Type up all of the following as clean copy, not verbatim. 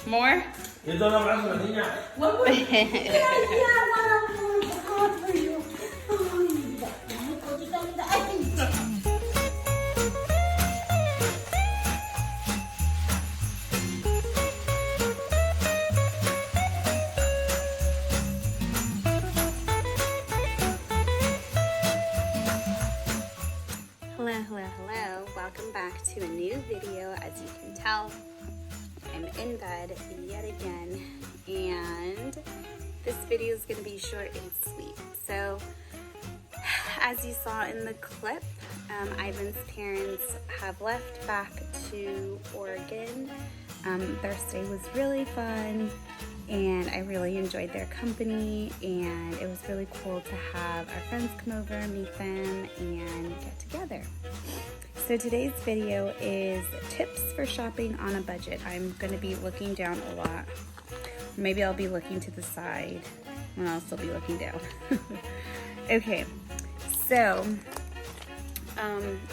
More? Hello. Welcome back to a new video. As you can tell, I'm in bed yet again, and this video is going to be short and sweet. So, as you saw in the clip, Ivan's parents have left back to Oregon. Their stay was really fun, and I really enjoyed their company, and it was really cool to have our friends come over, meet them, and get together. So today's video is tips for shopping on a budget. I'm going to be looking down a lot. Maybe I'll be looking to the side, and I'll still be looking down. Okay, so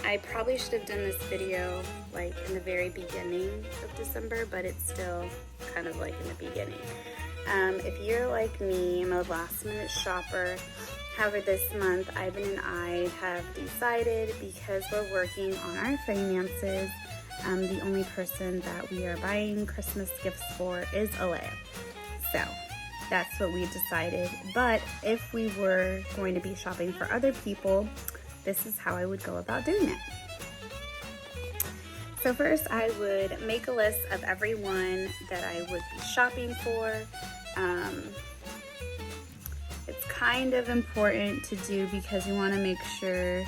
I probably should have done this video like in the very beginning of December, but it's still kind of like in the beginning. If you're like me, I'm a last minute shopper. However, this month, Ivan and I have decided, because we're working on our finances, the only person that we are buying Christmas gifts for is Alea. So that's what we decided. But if we were going to be shopping for other people, this is how I would go about doing it. So first, I would make a list of everyone that I would be shopping for. It's kind of important to do because you want to make sure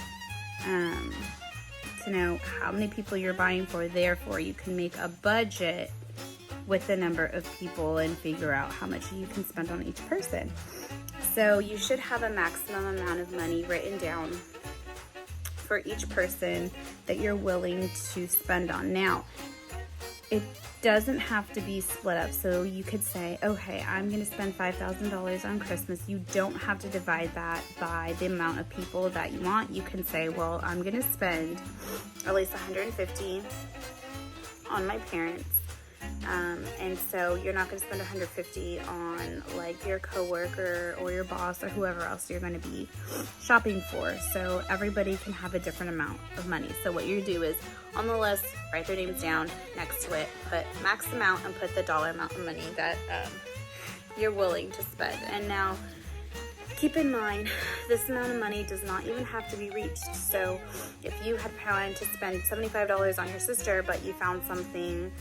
to know how many people you're buying for. Therefore, you can make a budget with the number of people and figure out how much you can spend on each person. So you should have a maximum amount of money written down for each person that you're willing to spend on. Now, it doesn't have to be split up, so you could say, okay, I'm going to spend $5,000 on Christmas. You don't have to divide that by the amount of people that you want. You can say, well, I'm going to spend at least $150 on my parents. And so you're not going to spend $150 on like your coworker or your boss or whoever else you're going to be shopping for. So everybody can have a different amount of money. So what you do is on the list, write their names down next to it, put max amount and put the dollar amount of money that you're willing to spend. And now keep in mind, this amount of money does not even have to be reached. So if you had planned to spend $75 on your sister, but you found something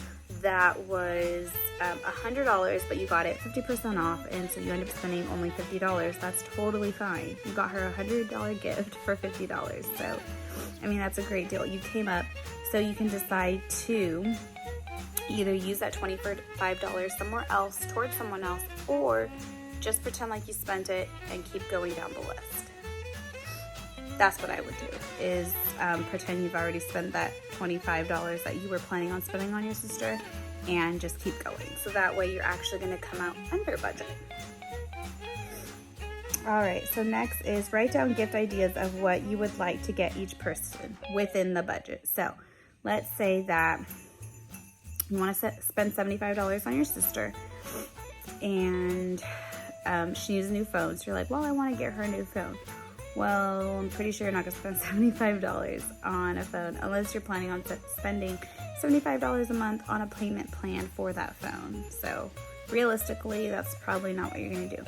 that was $100, but you got it 50% off, and so you end up spending only $50, that's totally fine. You got her a $100 gift for $50. So, I mean, that's a great deal. You came up, so you can decide to either use that $25 somewhere else towards someone else, or just pretend like you spent it and keep going down the list. That's what I would do, is pretend you've already spent that $25 that you were planning on spending on your sister, and just keep going. So that way you're actually going to come out under budget. All right, so next is write down gift ideas of what you would like to get each person within the budget. So let's say that you want to spend $75 on your sister, and she needs a new phone. So you're like, well, I want to get her a new phone. Well, I'm pretty sure you're not going to spend $75 on a phone unless you're planning on spending $75 a month on a payment plan for that phone. So realistically, that's probably not what you're going to do.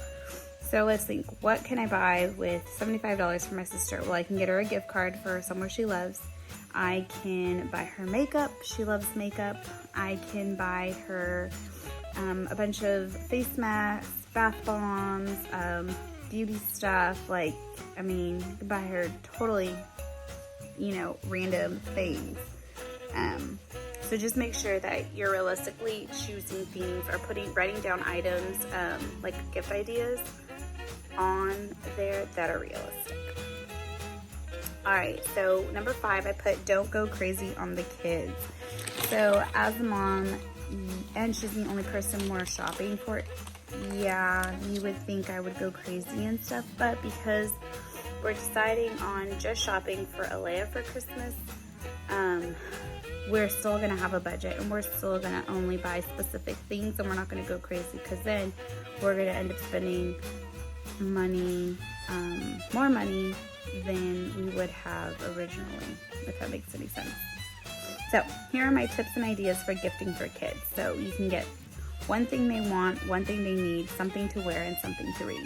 So let's think, what can I buy with $75 for my sister? Well, I can get her a gift card for somewhere she loves. I can buy her makeup. She loves makeup. I can buy her a bunch of face masks, bath bombs, beauty stuff. Like, I mean, you can buy her totally, random things. So just make sure that you're realistically choosing themes or writing down items, like gift ideas on there that are realistic. All right, so number 5, I put don't go crazy on the kids. So as a mom, and she's the only person we're shopping for, yeah, you would think I would go crazy and stuff, but because we're deciding on just shopping for Alea for Christmas, we're still gonna have a budget, and we're still gonna only buy specific things, and we're not gonna go crazy, because then we're gonna end up spending money, more money than we would have originally, if that makes any sense. So here are my tips and ideas for gifting for kids. So you can get one thing they want, one thing they need, something to wear, and something to read.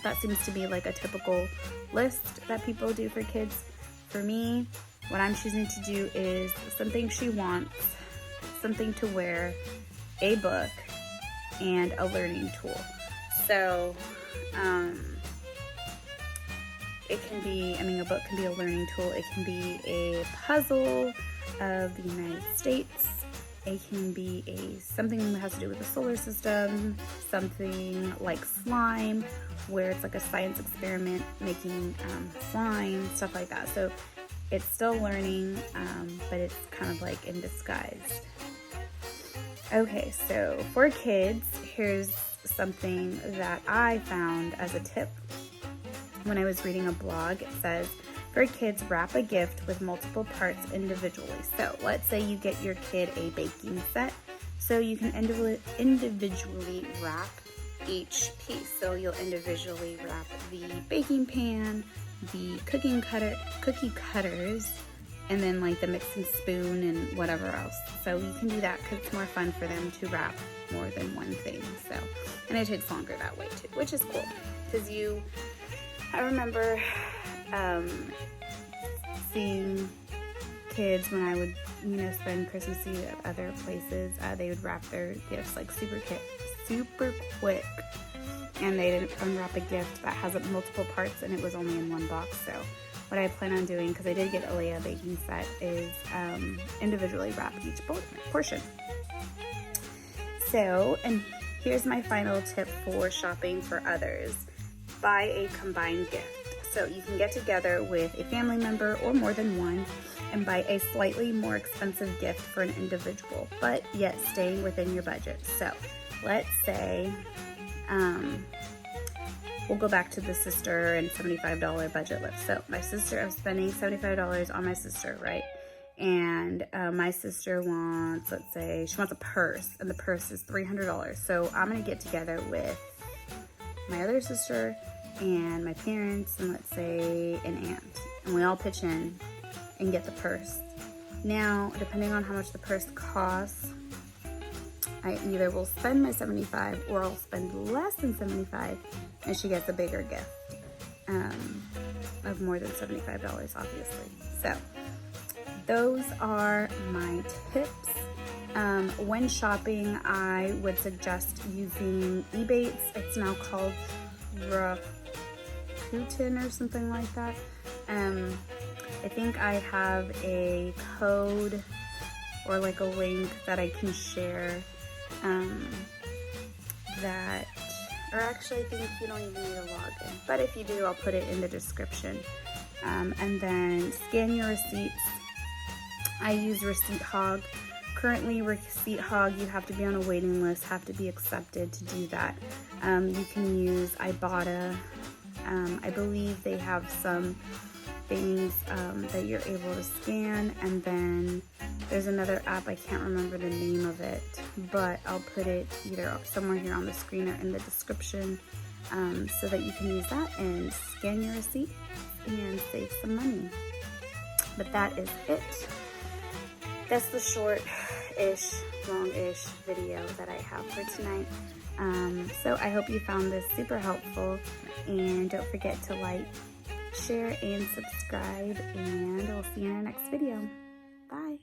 That seems to be like a typical list that people do for kids. For me, what I'm choosing to do is something she wants, something to wear, a book, and a learning tool. So it can be, a book can be a learning tool. It can be a puzzle of the United States. It can be something that has to do with the solar system, something like slime, where it's like a science experiment making slime, stuff like that. So it's still learning, but it's kind of like in disguise. Okay, so for kids, here's something that I found as a tip when I was reading a blog. It says, for kids, wrap a gift with multiple parts individually. So let's say you get your kid a baking set, so you can individually wrap each piece. So you'll individually wrap the baking pan, the cookie cutters, and then like the mixing spoon and whatever else. So you can do that because it's more fun for them to wrap more than one thing. So, and it takes longer that way too, which is cool, because I remember seeing kids when I would, spend Christmas Eve at other places. They would wrap their gifts like super quick, and they didn't unwrap a gift that has multiple parts, and it was only in one box. So what I plan on doing, because I did get a baking set, is individually wrap each portion. So, and here's my final tip for shopping for others. Buy a combined gift. So you can get together with a family member or more than one and buy a slightly more expensive gift for an individual, but yet staying within your budget. So let's say, we'll go back to the sister and $75 budget list. So my sister, I'm spending $75 on my sister, right? And my sister wants, let's say, she wants a purse, and the purse is $300. So I'm gonna get together with my other sister and my parents, and let's say an aunt, and we all pitch in and get the purse. Now, depending on how much the purse costs, I either will spend my $75 or I'll spend less than $75, and she gets a bigger gift of more than $75, obviously. So those are my tips. When shopping, I would suggest using Ebates. It's now called Rakuten or something like that. I think I have a code or like a link that I can share or actually I think you don't even need a login, but if you do, I'll put it in the description. And then scan your receipts. I use Receipt Hog. Currently, Receipt Hog, you have to be on a waiting list, have to be accepted to do that. You can use Ibotta. I believe they have some things that you're able to scan, and then there's another app, I can't remember the name of it, but I'll put it either somewhere here on the screen or in the description, so that you can use that and scan your receipt and save some money. But that is it. That's the short-ish, long-ish video that I have for tonight. So I hope you found this super helpful, and don't forget to like, share, and subscribe, and I'll see you in our next video. Bye.